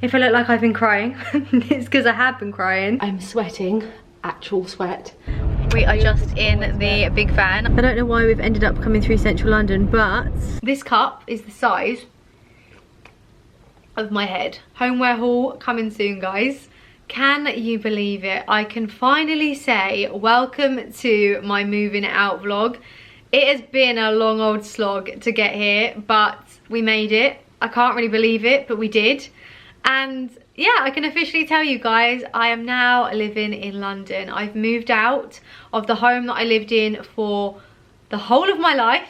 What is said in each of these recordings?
If I look like I've been crying, it's because I have been crying. I'm sweating, actual sweat. We are just in the big van. I don't know why we've ended up coming through central London, but this cup is the size of my head. Homeware haul coming soon, guys. Can you believe it? I can finally say welcome to my moving out vlog. It has been a long old slog to get here, but we made it. I can't really believe it, but we did. And yeah, I can officially tell you guys, I am now living in London. I've moved out of the home that I lived in for the whole of my life.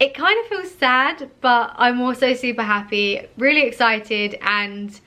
It kind of feels sad, but I'm also super happy, really excited, and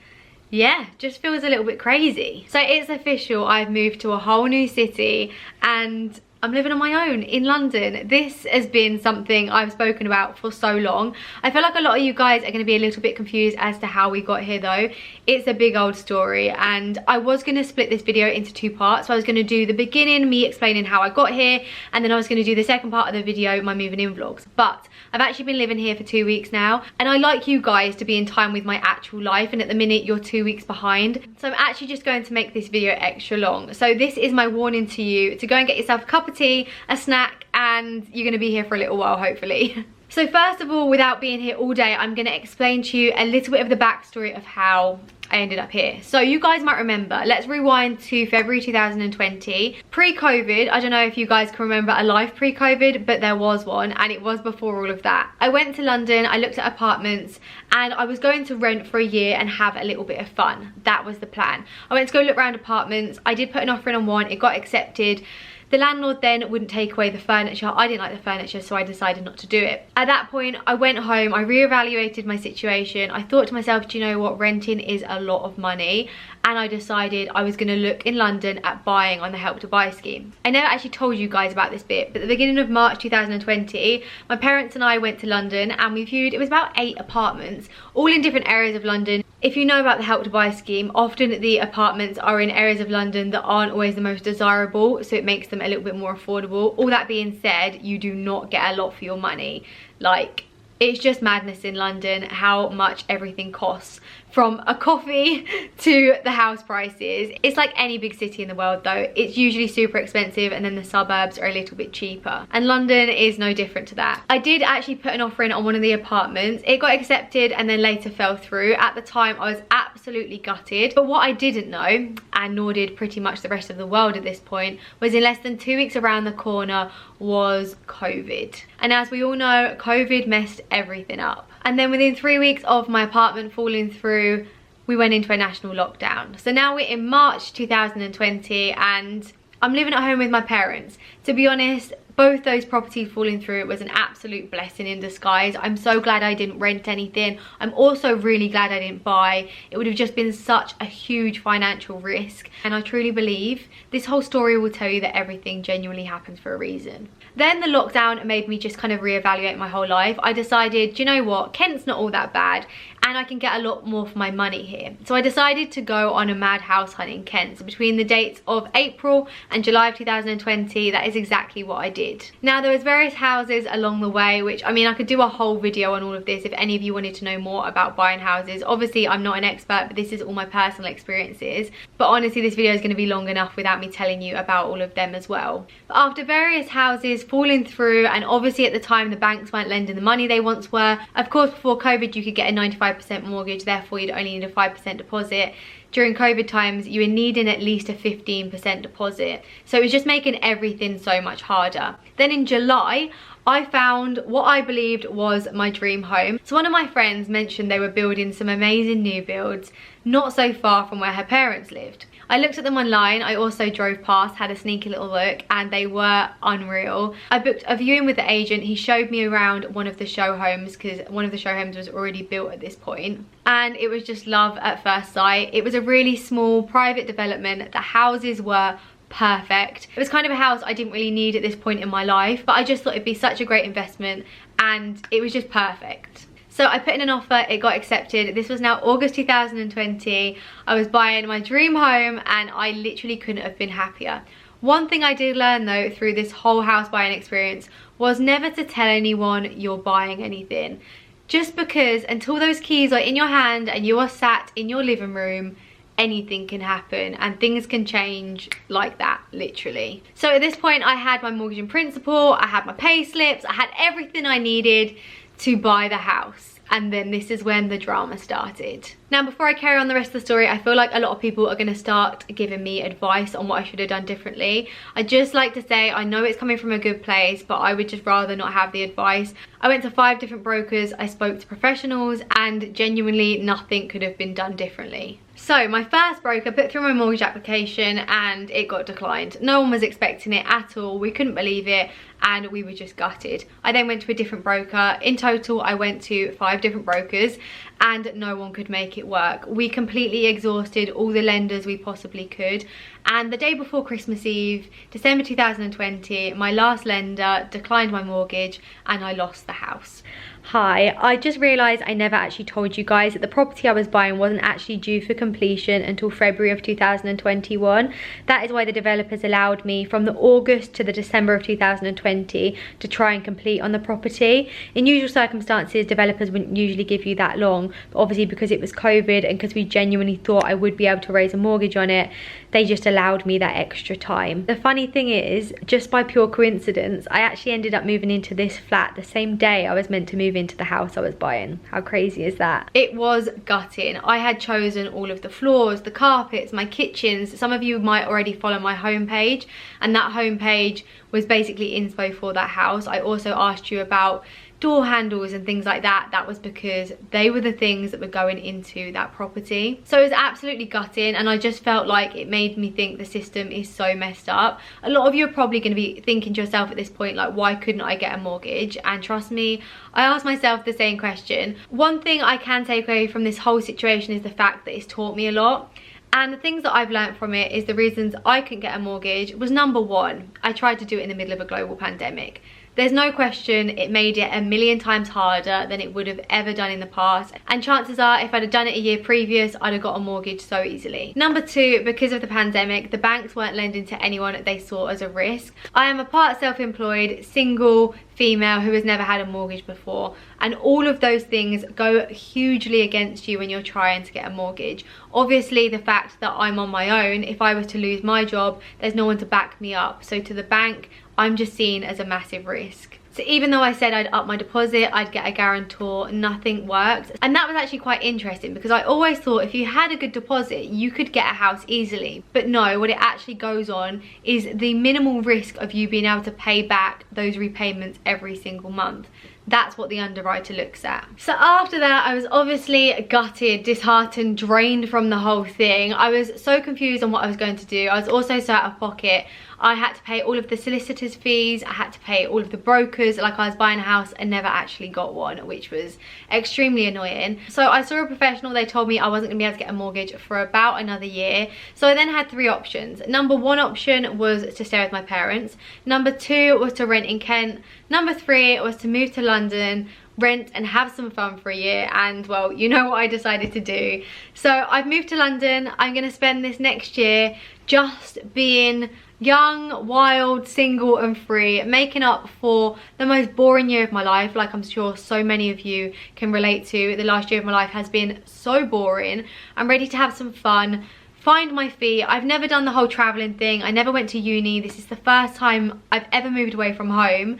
yeah, just feels a little bit crazy. So it's official, I've moved to a whole new city and I'm living on my own in London. This has been something I've spoken about for so long. I feel like a lot of you guys are going to be a little bit confused as to how we got here though. It's a big old story, and I was going to split this video into two parts. So I was going to do the beginning, me explaining how I got here, and then I was going to do the second part of the video, my moving in vlogs. But I've actually been living here for 2 weeks now, and I like you guys to be in time with my actual life, and at the minute you're 2 weeks behind. So I'm actually just going to make this video extra long. So this is my warning to you to go and get yourself a cup of tea, a snack, and you're going to be here for a little while, hopefully. So first of all, without being here all day, I'm going to explain to you a little bit of the backstory of how I ended up here. So you guys might remember, let's rewind to February 2020. Pre-COVID, I don't know if you guys can remember a life pre-COVID, but there was one, and it was before all of that. I went to London, I looked at apartments, and I was going to rent for a year and have a little bit of fun. That was the plan. I went to go look around apartments. I did put an offer in on one, it got accepted. The landlord then wouldn't take away the furniture. I didn't like the furniture, so I decided not to do it. At that point, I went home, I reevaluated my situation. I thought to myself, do you know what, renting is a lot of money. And I decided I was going to look in London at buying on the Help to Buy scheme. I never actually told you guys about this bit, but at the beginning of March 2020, my parents and I went to London and we viewed, it was about 8 apartments, all in different areas of London. If you know about the Help to Buy scheme, often the apartments are in areas of London that aren't always the most desirable, so it makes them a little bit more affordable. All that being said, you do not get a lot for your money. Like, it's just madness in London how much everything costs, from a coffee to the house prices. It's like any big city in the world though. It's usually super expensive, and then the suburbs are a little bit cheaper. And London is no different to that. I did actually put an offer in on one of the apartments. It got accepted and then later fell through. At the time, I was absolutely gutted. But what I didn't know, and nor did pretty much the rest of the world at this point, was in less than 2 weeks around the corner was COVID. And as we all know, COVID messed everything up. And then within 3 weeks of my apartment falling through, we went into a national lockdown. So now we're in March 2020 and I'm living at home with my parents. To be honest, both those properties falling through was an absolute blessing in disguise. I'm so glad I didn't rent anything. I'm also really glad I didn't buy. It would have just been such a huge financial risk. And I truly believe this whole story will tell you that everything genuinely happens for a reason. Then the lockdown made me just kind of reevaluate my whole life. I decided, do you know what, Kent's not all that bad and I can get a lot more for my money here. So I decided to go on a mad house hunt in Kent. So between the dates of April and July of 2020, that is exactly what I did. Now there was various houses along the way, which I mean I could do a whole video on all of this if any of you wanted to know more about buying houses. Obviously I'm not an expert, but this is all my personal experiences. But honestly this video is going to be long enough without me telling you about all of them as well. But after various houses falling through, and obviously at the time the banks weren't lending the money they once were. Of course before COVID you could get a 95% mortgage, therefore you'd only need a 5% deposit. During COVID times you were needing at least a 15% deposit, so it was just making everything so much harder. Then in July I found what I believed was my dream home. So one of my friends mentioned they were building some amazing new builds not so far from where her parents lived. I looked at them online, I also drove past, had a sneaky little look, and they were unreal. I booked a viewing with the agent. He showed me around one of the show homes because one of the show homes was already built at this point. And it was just love at first sight. It was a really small private development. The houses were perfect. It was kind of a house I didn't really need at this point in my life, but I just thought it'd be such a great investment and it was just perfect. So I put in an offer, it got accepted. This was now August 2020. I was buying my dream home and I literally couldn't have been happier. One thing I did learn though through this whole house buying experience was never to tell anyone you're buying anything. Just because until those keys are in your hand and you are sat in your living room, anything can happen and things can change like that, literally. So at this point I had my mortgage in principle, I had my pay slips, I had everything I needed to buy the house. And then this is when the drama started. Now, before I carry on the rest of the story, I feel like a lot of people are going to start giving me advice on what I should have done differently. I'd just like to say, I know it's coming from a good place, but I would just rather not have the advice. I went to 5 different brokers, I spoke to professionals, and genuinely nothing could have been done differently. So my first broker put through my mortgage application and it got declined. No one was expecting it at all. We couldn't believe it and we were just gutted. I then went to a different broker. In total, I went to 5 different brokers and no one could make it work. We completely exhausted all the lenders we possibly could. And the day before Christmas Eve, December 2020, my last lender declined my mortgage and I lost the house. Hi, I just realised I never actually told you guys that the property I was buying wasn't actually due for completion until February of 2021. That is why the developers allowed me from the August to the December of 2020 to try and complete on the property. In usual circumstances, developers wouldn't usually give you that long, but obviously because it was COVID and because we genuinely thought I would be able to raise a mortgage on it, they just allowed me that extra time. The funny thing is, just by pure coincidence, I actually ended up moving into this flat the same day I was meant to move into the house I was buying. How crazy is that? It was gutting. I had chosen all of the floors, the carpets, my kitchens. Some of you might already follow my homepage, and that homepage was basically inspo for that house. I also asked you about door handles and things like that. That was because they were the things that were going into that property. So it was absolutely gutting and I just felt like it made me think the system is so messed up. A lot of you are probably going to be thinking to yourself at this point, like, why couldn't I get a mortgage? And trust me, I asked myself the same question. One thing I can take away from this whole situation is the fact that it's taught me a lot. And the things that I've learned from it is the reasons I couldn't get a mortgage was, number one, I tried to do it in the middle of a global pandemic. There's no question it made it a million times harder than it would have ever done in the past. And chances are, if I'd have done it a year previous, I'd have got a mortgage so easily. Number two, because of the pandemic, the banks weren't lending to anyone that they saw as a risk. I am a part self-employed, single female who has never had a mortgage before. And all of those things go hugely against you when you're trying to get a mortgage. Obviously, the fact that I'm on my own, if I was to lose my job, there's no one to back me up. So to the bank, I'm just seen as a massive risk. So even though I said I'd up my deposit, I'd get a guarantor, nothing worked. And that was actually quite interesting because I always thought if you had a good deposit, you could get a house easily. But no, what it actually goes on is the minimal risk of you being able to pay back those repayments every single month. That's what the underwriter looks at. So after that, I was obviously gutted, disheartened, drained from the whole thing. I was so confused on what I was going to do. I was also so out of pocket. I had to pay all of the solicitors' fees. I had to pay all of the brokers, like I was buying a house and never actually got one, which was extremely annoying. So I saw a professional. They told me I wasn't gonna be able to get a mortgage for about another year. So I then had 3 options. Number 1 option was to stay with my parents. Number 2 was to rent in Kent. Number 3 was to move to London, rent and have some fun for a year. And well, you know what I decided to do. So I've moved to London. I'm gonna spend this next year just being young, wild, single and free, making up for the most boring year of my life, like I'm sure so many of you can relate to. The last year of my life has been so boring. I'm ready to have some fun, find my feet. I've never done the whole traveling thing. I never went to uni. This is the first time I've ever moved away from home.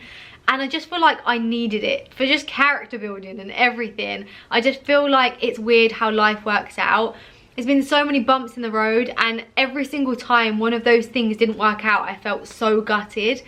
And I just feel like I needed it for just character building and everything. I just feel like it's weird how life works out. There's been so many bumps in the road and every single time one of those things didn't work out, I felt so gutted.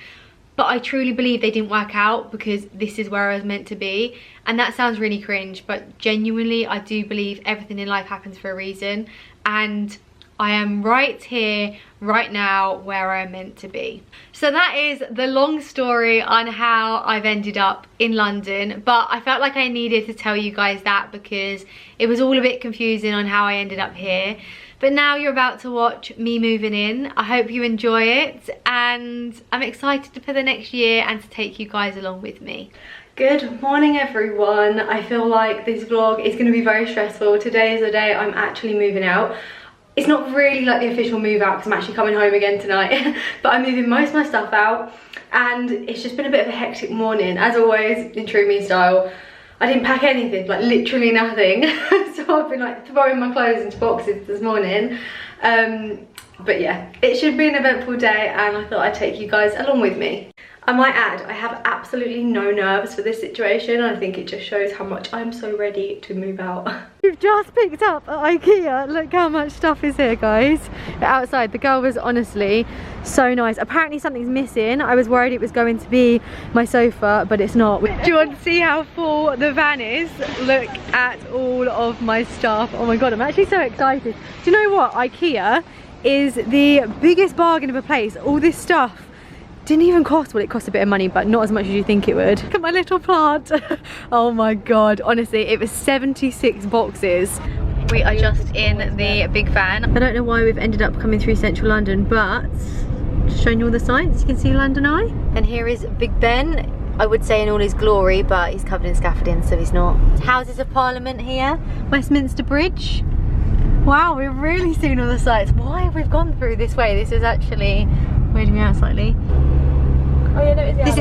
But I truly believe they didn't work out because this is where I was meant to be. And that sounds really cringe, but genuinely I do believe everything in life happens for a reason. And I am right here, right now, where I'm meant to be. So that is the long story on how I've ended up in London. But I felt like I needed to tell you guys that because it was all a bit confusing on how I ended up here. But now you're about to watch me moving in. I hope you enjoy it. And I'm excited for the next year and to take you guys along with me. Good morning everyone. I feel like this vlog is going to be very stressful. Today is the day I'm actually moving out. It's not really like the official move out because I'm actually coming home again tonight. But I'm moving most of my stuff out and it's just been a bit of a hectic morning. As always, in true me style, I didn't pack anything, like literally nothing. So I've been like throwing my clothes into boxes this morning. But yeah, it should be an eventful day and I thought I'd take you guys along with me. I might add, I have absolutely no nerves for this situation. I think it just shows how much I'm so ready to move out. We've just picked up at IKEA. Look how much stuff is here, guys. Outside, the girl was honestly so nice. Apparently something's missing. I was worried it was going to be my sofa, but it's not. Do you want to see how full the van is? Look at all of my stuff. Oh my God, I'm actually so excited. Do you know what? IKEA is the biggest bargain of a place. All this stuff didn't even cost, well, it cost a bit of money, but not as much as you think it would. Look at my little plant. Oh my God, honestly, it was 76 boxes. We are just in the big van. I don't know why we've ended up coming through central London, but just showing you all the sights. You can see London Eye. And here is Big Ben. I would say in all his glory, but he's covered in scaffolding, so he's not. Houses of Parliament here. Westminster Bridge. Wow, we've really seen all the sights. Why have we gone through this way? This is actually weirding me out slightly. Oh yeah, no, this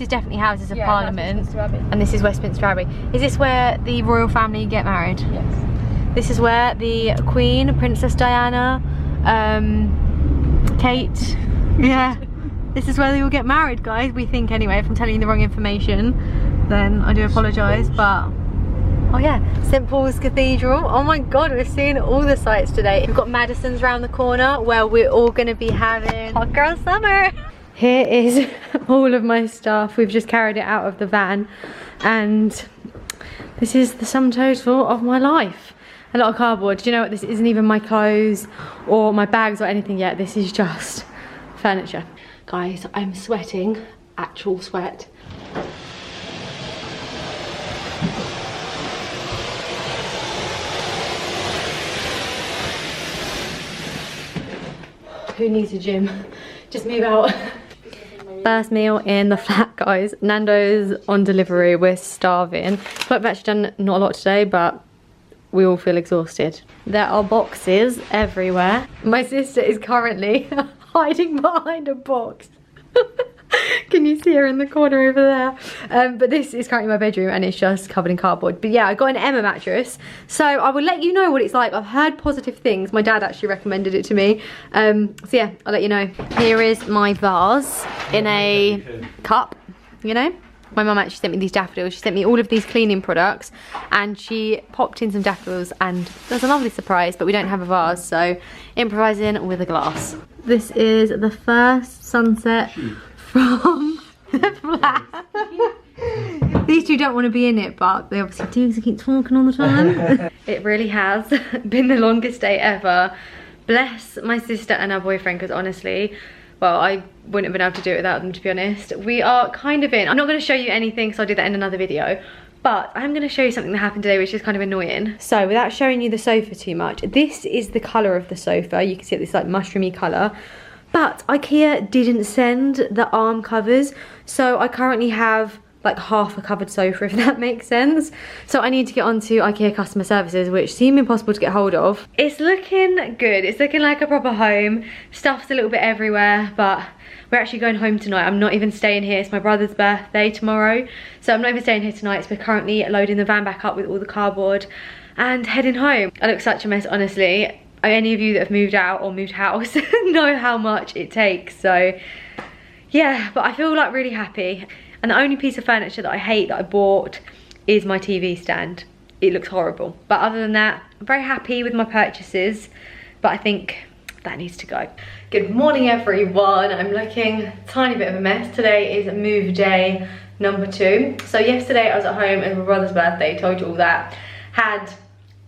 is definitely Houses of Parliament, and this is Westminster Abbey. Is this where the royal family get married? Yes. This is where the Queen, Princess Diana, Kate, yeah. This is where they all get married, guys. We think anyway. If I'm telling you the wrong information, then I do apologise. But oh yeah, St Paul's Cathedral. Oh my God, we're seeing all the sights today. We've got Madison's round the corner, where we're all going to be having hot girl summer. Here is all of my stuff. We've just carried it out of the van, and this is the sum total of my life. A lot of cardboard. Do you know what? This isn't even my clothes or my bags or anything yet. This is just furniture. Guys, I'm sweating, actual sweat. Who needs a gym? Just move out. First meal in the flat, guys. Nando's on delivery. We're starving. I've actually done not a lot today, but we all feel exhausted. There are boxes everywhere. My sister is currently hiding behind a box. Can you see her in the corner over there? But this is currently my bedroom and it's just covered in cardboard. But yeah, I got an Emma mattress, so I will let you know what it's like. I've heard positive things. My dad actually recommended it to me. So yeah, I'll let you know. Here is my vase in a cup, you know. My mum actually sent me these daffodils. She sent me all of these cleaning products and she popped in some daffodils and it was a lovely surprise, but we don't have a vase, so improvising with a glass. This is the first sunset from the flat. These two don't want to be in it, but they obviously do because I keep talking all the time. It really has been the longest day ever. Bless my sister and her boyfriend, because honestly, well, I wouldn't have been able to do it without them, to be honest. We are kind of in. I'm not going to show you anything because I'll do that in another video. But I'm going to show you something that happened today, which is kind of annoying. So without showing you the sofa too much, this is the colour of the sofa. You can see this like mushroomy colour. But IKEA didn't send the arm covers. So I currently have like half a covered sofa, if that makes sense. So I need to get onto IKEA customer services, which seem impossible to get hold of. It's looking good. It's looking like a proper home. Stuff's a little bit everywhere, but we're actually going home tonight. I'm not even staying here. It's my brother's birthday tomorrow, so I'm not even staying here tonight. So we're currently loading the van back up with all the cardboard and heading home. I look such a mess, honestly. Any of you that have moved out or moved house know how much it takes. So yeah, but I feel like really happy. And the only piece of furniture that I hate that I bought is my TV stand. It looks horrible. But other than that, I'm very happy with my purchases. But I think that needs to go. Good morning, everyone. I'm looking a tiny bit of a mess. Today is move day number 2. So yesterday I was at home at my brother's birthday, told you all that. Had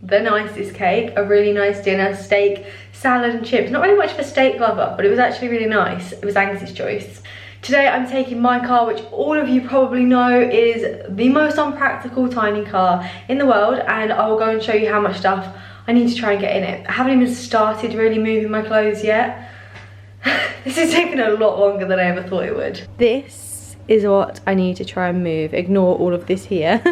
the nicest cake, a really nice dinner, steak, salad and chips. Not really much of a steak lover, but it was actually really nice. It was Angus's choice. Today I'm taking my car, which all of you probably know is the most unpractical tiny car in the world, and I will go and show you how much stuff I need to try and get in it. I haven't even started really moving my clothes yet. This is taking a lot longer than I ever thought it would. This is what I need to try and move. Ignore all of this here.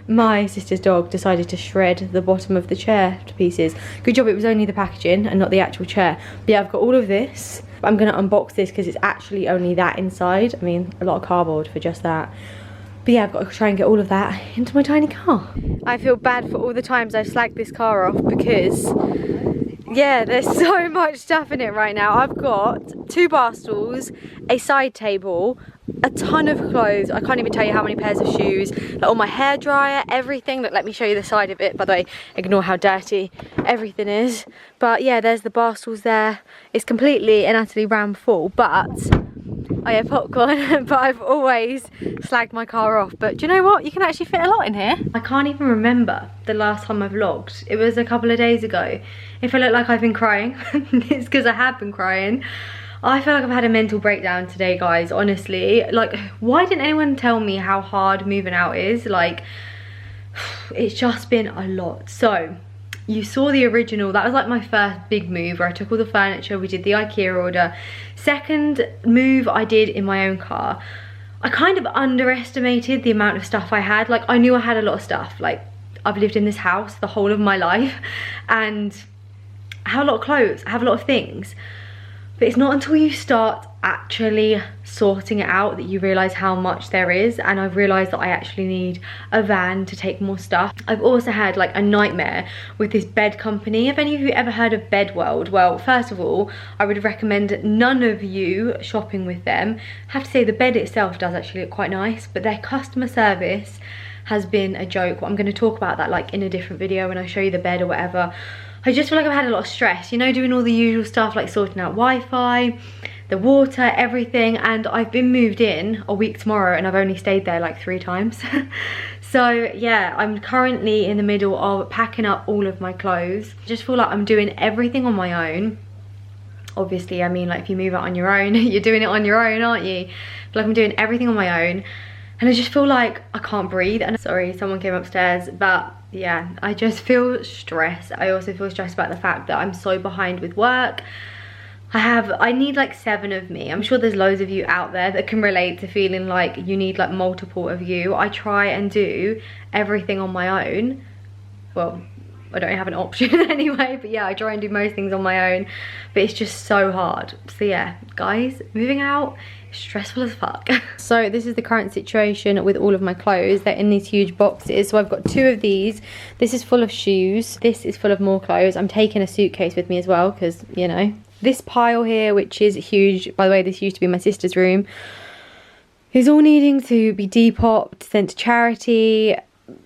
My sister's dog decided to shred the bottom of the chair to pieces. Good job it was only the packaging and not the actual chair. But yeah, I've got all of this. I'm gonna unbox this because it's actually only that inside. I mean, a lot of cardboard for just that. But yeah, I've got to try and get all of that into my tiny car. I feel bad for all the times I've slagged this car off because, yeah, there's so much stuff in it right now. I've got 2 bar stools, a side table, a ton of clothes. I can't even tell you how many pairs of shoes, like all my hair dryer, everything. Look, let me show you the side of it. By the way, ignore how dirty everything is. But yeah, there's the bar stools there. It's completely and utterly ram full, but I have popcorn, but I've always slagged my car off. But do you know what? You can actually fit a lot in here. I can't even remember the last time I vlogged. It was a couple of days ago. If I look like I've been crying, it's because I have been crying. I feel like I've had a mental breakdown today, guys, honestly. Like, why didn't anyone tell me how hard moving out is? Like, it's just been a lot. So, you saw the original, that was like my first big move where I took all the furniture, we did the IKEA order. Second move I did in my own car. I kind of underestimated the amount of stuff I had. Like, I knew I had a lot of stuff. Like, I've lived in this house the whole of my life and I have a lot of clothes, I have a lot of things. But it's not until you start actually sorting it out that you realise how much there is. And I've realised that I actually need a van to take more stuff. I've also had like a nightmare with this bed company. Have any of you ever heard of Bedworld? Well, first of all, I would recommend none of you shopping with them. I have to say the bed itself does actually look quite nice, but their customer service has been a joke. I'm going to talk about that like in a different video when I show you the bed or whatever. I just feel like I've had a lot of stress, you know, doing all the usual stuff like sorting out Wi-Fi, the water, everything. And I've been moved in a week tomorrow and I've only stayed there like 3 times. So yeah, I'm currently in the middle of packing up all of my clothes. I just feel like I'm doing everything on my own. Obviously, I mean, like if you move out on your own, you're doing it on your own, aren't you? I feel like I'm doing everything on my own. And I just feel like I can't breathe. And sorry, someone came upstairs, but yeah, I just feel stressed. I also feel stressed about the fact that I'm so behind with work. I need like 7 of me. I'm sure there's loads of you out there that can relate to feeling like you need like multiple of you. I try and do everything on my own. Well, I don't have an option anyway, but yeah, I try and do most things on my own, but it's just so hard. So yeah, guys, moving out is stressful as fuck. So this is the current situation with all of my clothes. They're in these huge boxes. So I've got 2 of these. This is full of shoes. This is full of more clothes. I'm taking a suitcase with me as well because, you know, this pile here, which is huge. By the way, this used to be my sister's room. Is all needing to be depopped, sent to charity.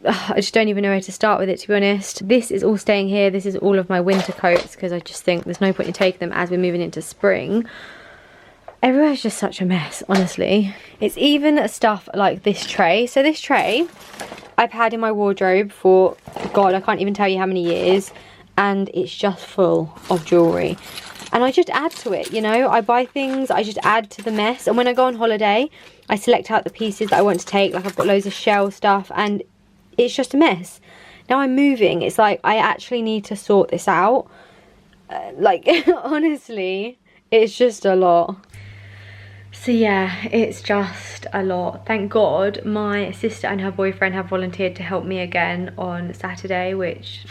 I just don't even know where to start with it, to be honest. This is all staying here. This is all of my winter coats because I just think there's no point in taking them as we're moving into spring. Everywhere's just such a mess, honestly. It's even stuff like this tray. So this tray I've had in my wardrobe for, God, I can't even tell you how many years. And it's just full of jewellery. And I just add to it, you know. I buy things, I just add to the mess. And when I go on holiday, I select out the pieces that I want to take. Like I've got loads of shell stuff and it's just a mess. Now I'm moving, it's like I actually need to sort this out. Like, honestly, it's just a lot. So yeah, it's just a lot. Thank God my sister and her boyfriend have volunteered to help me again on Saturday, which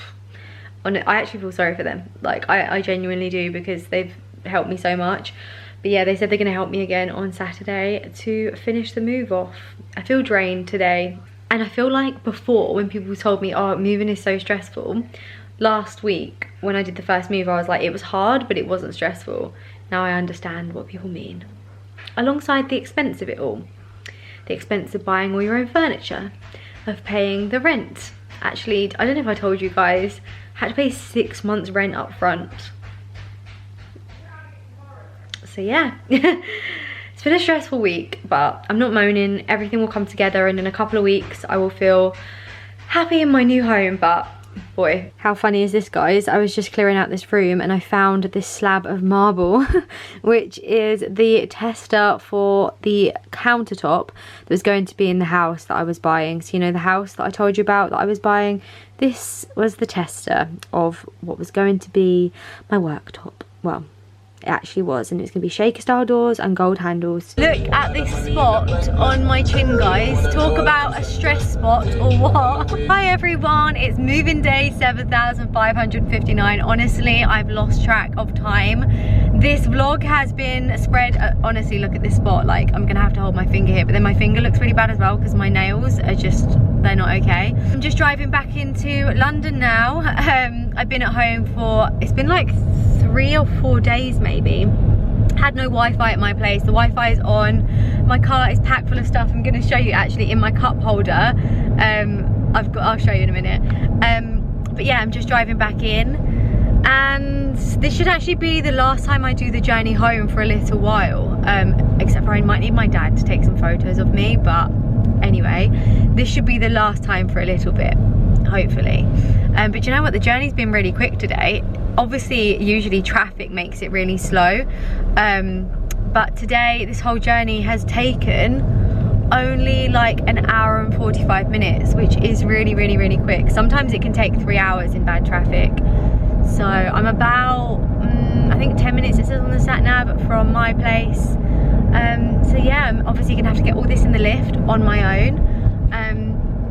I actually feel sorry for them. Like, I genuinely do, because they've helped me so much. But yeah, they said they're going to help me again on Saturday to finish the move off. I feel drained today. And I feel like before, when people told me, oh, moving is so stressful, last week when I did the first move, I was like, it was hard, but it wasn't stressful. Now I understand what people mean. Alongside the expense of it all. The expense of buying all your own furniture, of paying the rent. Actually, I don't know if I told you guys, I had to pay 6 months rent up front. So yeah. It's been a stressful week, but I'm not moaning. Everything will come together, and in a couple of weeks I will feel happy in my new home. But boy, how funny is this, guys? I was just clearing out this room and I found this slab of marble which is the tester for the countertop that was going to be in the house that I was buying. So you know, the house that I told you about that I was buying, this was the tester of what was going to be my worktop. Well, it actually was, and it's going to be shaker style doors and gold handles. Look at this spot on my chin, guys. Talk about a stress spot or what. Hi everyone, it's moving day 7,559. Honestly, I've lost track of time. This vlog has been spread, honestly, look at this spot, like I'm gonna have to hold my finger here, but then my finger looks really bad as well because my nails are just, they're not okay. I'm just driving back into London now. I've been at home for, it's been like 3 or 4 days maybe. Had no Wi-Fi at my place. The Wi-Fi is on. My car is packed full of stuff. I'm gonna show you actually in my cup holder. I'll show you in a minute. But yeah, I'm just driving back in. And this should actually be the last time I do the journey home for a little while, except for I might need my dad to take some photos of me, but anyway, this should be the last time for a little bit, hopefully. But you know what, the journey's been really quick today. Obviously, usually traffic makes it really slow, but today this whole journey has taken only like an hour and 45 minutes, which is really, really, really quick. Sometimes it can take 3 hours in bad traffic. So I'm about, I think 10 minutes it says on the sat nav from my place. So yeah, I'm obviously gonna have to get all this in the lift on my own,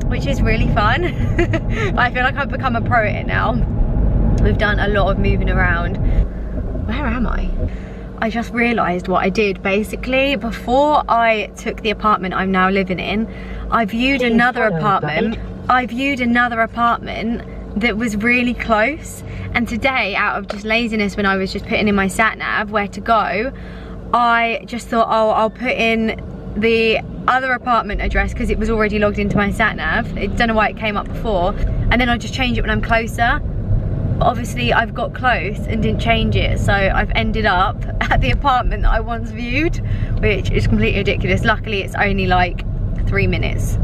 which is really fun. I feel like I've become a pro at it now. We've done a lot of moving around. Where am I? I just realised what I did. Basically, before I took the apartment I'm now living in, I viewed another apartment. That was really close, and today, out of just laziness, when I was just putting in my sat nav where to go, I just thought, oh, I'll put in the other apartment address because it was already logged into my sat nav. I don't know why it came up before, and then I'll just change it when I'm closer. But obviously I've got close and didn't change it, so I've ended up at the apartment that I once viewed, which is completely ridiculous. Luckily it's only like 3 minutes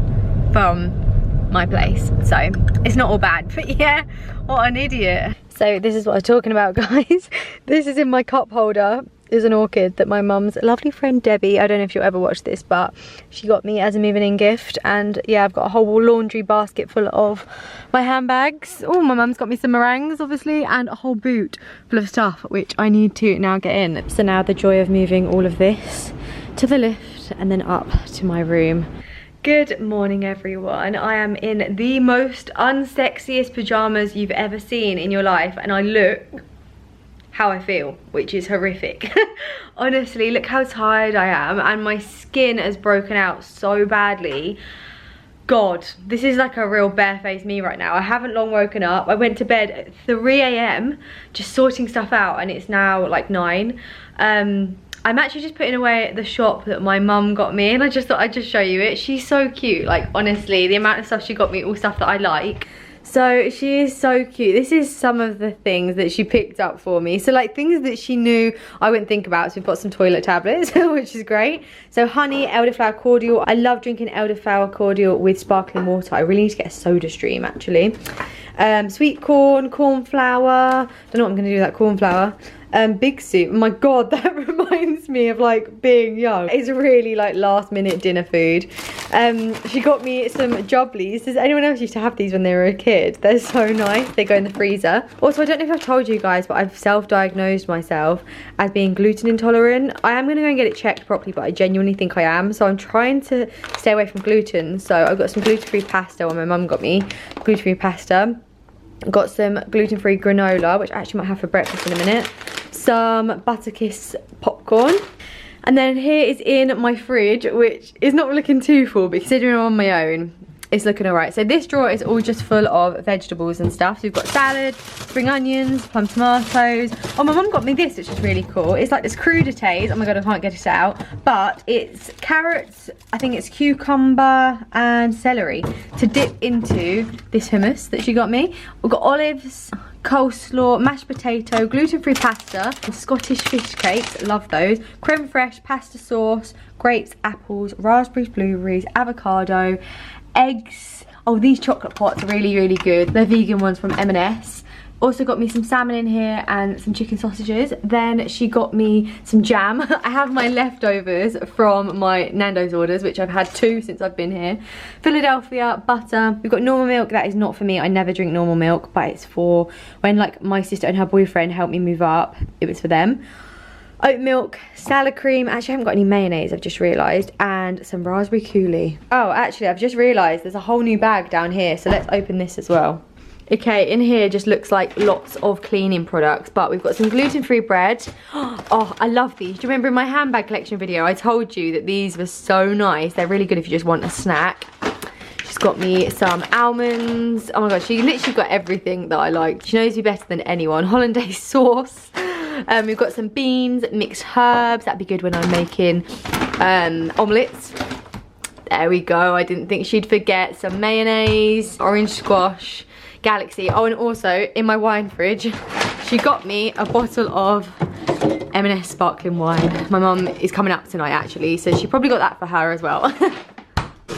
from my place, so it's not all bad. But yeah, what an idiot. So this is what I was talking about, guys. This is in my cup holder. Is an orchid that my mum's lovely friend Debbie, I don't know if you'll ever watch this, but she got me as a moving in gift. And yeah, I've got a whole laundry basket full of my handbags. Oh, my mum's got me some meringues obviously, and a whole boot full of stuff which I need to now get in. So now the joy of moving all of this to the lift and then up to my room. Good morning everyone. I am in the most unsexiest pajamas you've ever seen in your life, and I look how I feel, which is horrific. Honestly, look how tired I am, and my skin has broken out so badly. God, this is like a real barefaced me right now. I haven't long woken up. I went to bed at 3 AM just sorting stuff out, and it's now like 9. I'm actually just putting away the shop that my mum got me, and I just thought I'd just show you it. She's so cute, like honestly, the amount of stuff she got me, all stuff that I like. So she is so cute. This is some of the things that she picked up for me. So like things that she knew I wouldn't think about. So we've got some toilet tablets, which is great. So honey, elderflower cordial. I love drinking elderflower cordial with sparkling water. I really need to get a soda stream actually. Sweet corn, corn flour. Don't know what I'm gonna do with that corn flour. Big soup. Oh my god, that reminds me of like being young. It's really like last minute dinner food. She got me some jobblies. Does anyone else used to have these when they were a kid? They're so nice. They go in the freezer. Also, I don't know if I've told you guys, but I've self-diagnosed myself as being gluten intolerant. I am gonna go and get it checked properly, but I genuinely think I am. So I'm trying to stay away from gluten. So I've got some gluten-free pasta, when my mum got me gluten-free pasta. Got some gluten-free granola, which I actually might have for breakfast in a minute. Some Butterkiss popcorn. And then here is in my fridge, which is not looking too full, but considering I'm on my own, it's looking alright. So this drawer is all just full of vegetables and stuff. So we've got salad, spring onions, plum tomatoes. Oh, my mum got me this, which is really cool. It's like this crudités. Oh my god, I can't get it out. But it's carrots, I think it's cucumber and celery to dip into this hummus that she got me. We've got olives, coleslaw, mashed potato, gluten-free pasta, Scottish fish cakes, love those, creme fraiche, pasta sauce, grapes, apples, raspberries, blueberries, avocado, eggs. Oh, these chocolate pots are really, really good. They're vegan ones from M&S. Also got me some salmon in here and some chicken sausages. Then she got me some jam. I have my leftovers from my Nando's orders, which I've had 2 since I've been here. Philadelphia, butter. We've got normal milk. That is not for me. I never drink normal milk, but it's for when like my sister and her boyfriend helped me move up. It was for them. Oat milk, salad cream. Actually, I haven't got any mayonnaise, I've just realised. And some raspberry coulis. Oh, actually, I've just realised there's a whole new bag down here. So let's open this as well. Okay, in here just looks like lots of cleaning products, but we've got some gluten-free bread. Oh, I love these. Do you remember in my handbag collection video, I told you that these were so nice. They're really good if you just want a snack. She's got me some almonds. Oh my god, she literally got everything that I like. She knows me better than anyone. Hollandaise sauce. We've got some beans, mixed herbs. That'd be good when I'm making omelettes. There we go. I didn't think she'd forget. Some mayonnaise, orange squash, Galaxy. Oh, and also in my wine fridge, she got me a bottle of M&S sparkling wine. My mum is coming up tonight actually, so she probably got that for her as well.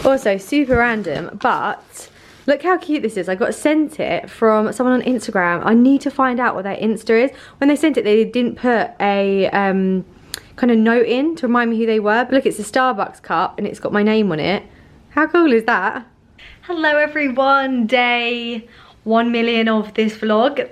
Also, super random, but look how cute this is. I got sent it from someone on Instagram. I need to find out what their Insta is. When they sent it, they didn't put a kind of note in to remind me who they were. But look, it's a Starbucks cup and it's got my name on it. How cool is that? Hello everyone, day 1 million of this vlog.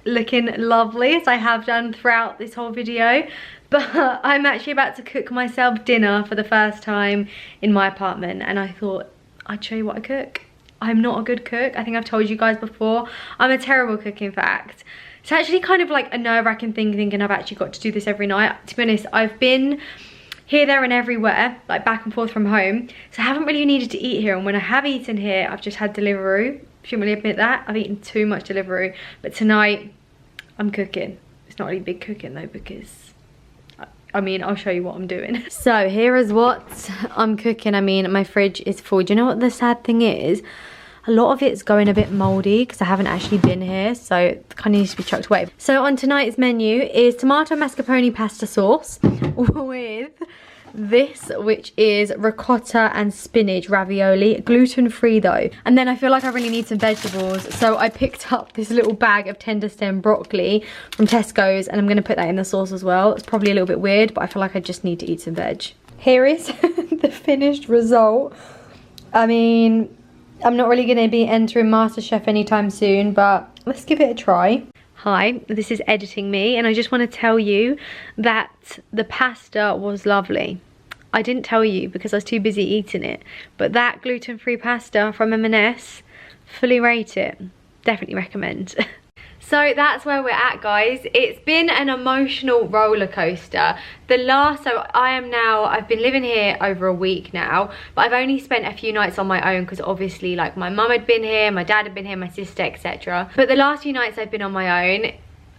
Looking lovely, as I have done throughout this whole video. But I'm actually about to cook myself dinner for the first time in my apartment, and I thought I'd show you what I cook. I'm not a good cook. I think I've told you guys before. I'm a terrible cook, in fact. It's actually kind of like a nerve-wracking thing thinking I've actually got to do this every night. To be honest, I've been here, there and everywhere, like back and forth from home. So I haven't really needed to eat here, and when I have eaten here, I've just had Deliveroo. Shouldn't really admit that. I've eaten too much Deliveroo. But tonight, I'm cooking. It's not really big cooking though, because I mean, I'll show you what I'm doing. So here is what I'm cooking. I mean, my fridge is full. Do you know what the sad thing is? A lot of it's going a bit moldy because I haven't actually been here, so it kind of needs to be chucked away. So on tonight's menu is tomato mascarpone pasta sauce with this, which is ricotta and spinach ravioli, gluten-free though. And then I feel like I really need some vegetables, so I picked up this little bag of tender stem broccoli from Tesco's, and I'm going to put that in the sauce as well. It's probably a little bit weird, but I feel like I just need to eat some veg. Here is the finished result. I mean, I'm not really going to be entering MasterChef anytime soon, but let's give it a try. Hi, this is editing me, and I just want to tell you that the pasta was lovely. I didn't tell you because I was too busy eating it, but that gluten-free pasta from M&S, fully rate it. Definitely recommend. So that's where we're at, guys. It's been an emotional roller coaster. I've been living here over a week now, but I've only spent a few nights on my own because obviously like my mum had been here, my dad had been here, my sister, etc. But the last few nights I've been on my own,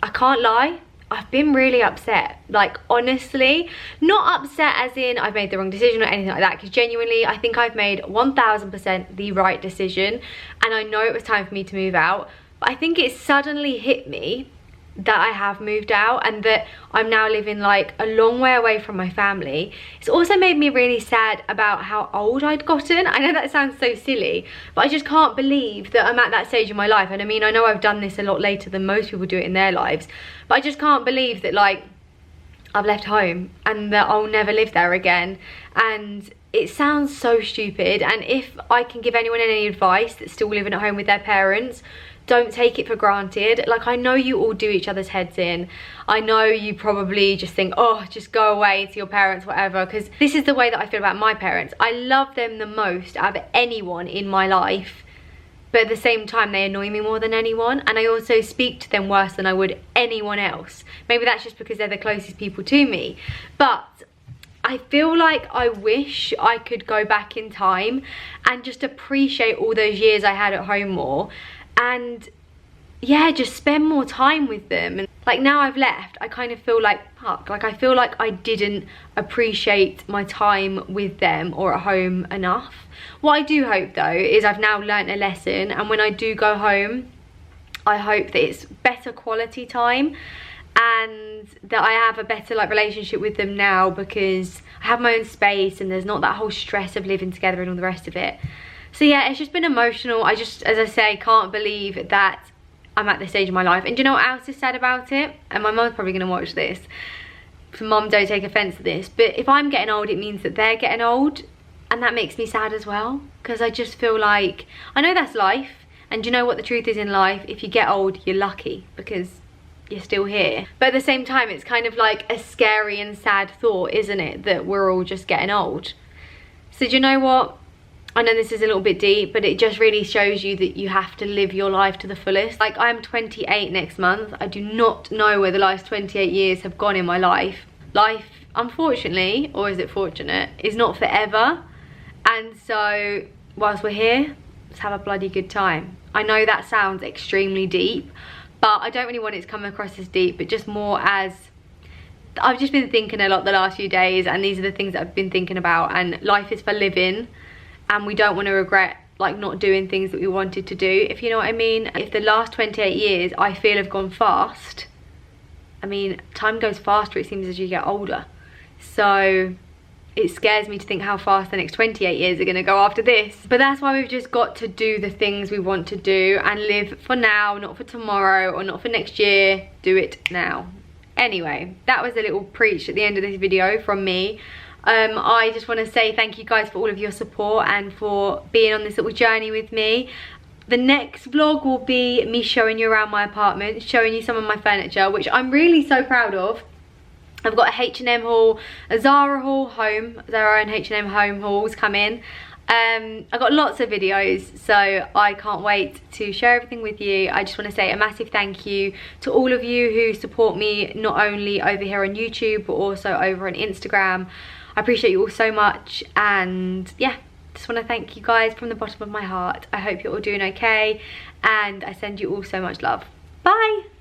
I can't lie, I've been really upset. Like, honestly, not upset as in I've made the wrong decision or anything like that, because genuinely I think I've made 1000% the right decision, and I know it was time for me to move out. I think it suddenly hit me that I have moved out and that I'm now living like a long way away from my family. It's also made me really sad about how old I'd gotten. I know that sounds so silly, but I just can't believe that I'm at that stage in my life. And I mean, I know I've done this a lot later than most people do it in their lives, but I just can't believe that like I've left home and that I'll never live there again. And it sounds so stupid, and if I can give anyone any advice that's still living at home with their parents, don't take it for granted. Like, I know you all do each other's heads in. I know you probably just think, oh, just go away to your parents, whatever, because this is the way that I feel about my parents. I love them the most out of anyone in my life, but at the same time they annoy me more than anyone, and I also speak to them worse than I would anyone else. Maybe that's just because they're the closest people to me, but I feel like I wish I could go back in time and just appreciate all those years I had at home more, and yeah, just spend more time with them. And like, now I've left, I kind of feel like, fuck, like I feel like I didn't appreciate my time with them or at home enough. What I do hope though is I've now learnt a lesson, and when I do go home, I hope that it's better quality time and that I have a better like relationship with them now, because I have my own space and there's not that whole stress of living together and all the rest of it. So yeah, it's just been emotional. I just, as I say, can't believe that I'm at this stage of my life. And do you know what else is sad about it? And my mum's probably gonna watch this. Mum, don't take offense to this, but if I'm getting old, it means that they're getting old, and that makes me sad as well, because I just feel like, I know that's life, and do you know what the truth is in life? If you get old, you're lucky because you're still here. But at the same time, it's kind of like a scary and sad thought, isn't it, that we're all just getting old. So do you know what? I know this is a little bit deep, but it just really shows you that you have to live your life to the fullest. Like, I'm 28 next month. I do not know where the last 28 years have gone in my life. Life, unfortunately, or is it fortunate, is not forever. And so, whilst we're here, let's have a bloody good time. I know that sounds extremely deep, but I don't really want it to come across as deep, but just more as, I've just been thinking a lot the last few days, and these are the things that I've been thinking about, and life is for living. And we don't want to regret like not doing things that we wanted to do, if you know what I mean. If the last 28 years I feel have gone fast, I mean, time goes faster, it seems, as you get older. So it scares me to think how fast the next 28 years are going to go after this. But that's why we've just got to do the things we want to do and live for now, not for tomorrow or not for next year. Do it now. Anyway, that was a little preach at the end of this video from me. I just want to say thank you guys for all of your support and for being on this little journey with me. The next vlog will be me showing you around my apartment, showing you some of my furniture, which I'm really so proud of. I've got a H&M haul, a Zara haul, Zara and H&M home hauls coming. I've got lots of videos, so I can't wait to share everything with you. I just want to say a massive thank you to all of you who support me, not only over here on YouTube, but also over on Instagram. I appreciate you all so much, and yeah, just want to thank you guys from the bottom of my heart. I hope you're all doing okay, and I send you all so much love. Bye!